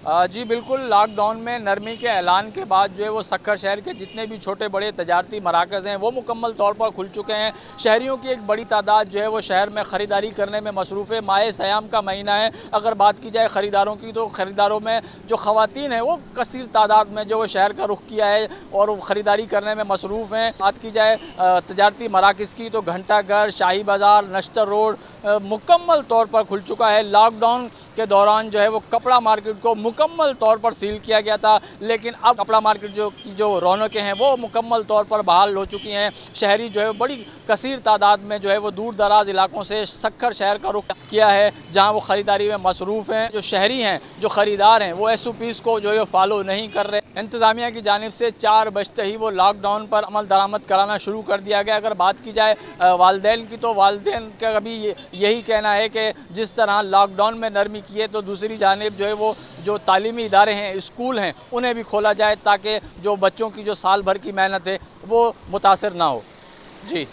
जी बिल्कुल, लॉकडाउन में नरमी के ऐलान के बाद जो है वो सक्खर शहर के जितने भी छोटे बड़े तजारती मराकज़ हैं वो मुकम्मल तौर पर खुल चुके हैं। शहरियों की एक बड़ी तादाद जो है वो शहर में ख़रीदारी करने में मसरूफ़ है। माह सयाम का महीना है। अगर बात की जाए ख़रीदारों की तो ख़रीदारों में जो ख़वातीन हैं वो कसीर तादाद में जो वो शहर का रुख किया है और ख़रीदारी करने में मसरूफ़ हैं। बात की जाए तजारती मराकज़ की तो घंटाघर, शाही बाज़ार, नश्तर रोड मुकम्मल तौर पर खुल चुका है। लॉकडाउन के दौरान जो है वो कपड़ा मार्केट को मुकम्मल तौर पर सील किया गया था, लेकिन अब कपड़ा मार्केट जो रौनकें हैं वो मुकम्मल तौर पर बहाल हो चुकी हैं। शहरी जो है बड़ी कसीर तादाद में जो है वो दूर दराज इलाकों से सक्खर शहर का रुख किया है, जहां वो ख़रीदारी में मसरूफ़ हैं। जो शहरी हैं, जो ख़रीदार हैं, वो SOPs को जो है फॉलो नहीं कर रहे। इंतज़ामिया की जानिब से 4 बजते ही वो लॉकडाउन पर अमल दरामद कराना शुरू कर दिया गया। अगर बात की जाए वालिदैन की तो वालिदैन का अभी यही कहना है कि जिस तरह लॉकडाउन में नरमी की है तो दूसरी जानिब जो है वो जो तालीमी इदारे हैं, स्कूल हैं, उन्हें भी खोला जाए ताकि जो बच्चों की जो साल भर की मेहनत है वो मुतासर ना हो। जी।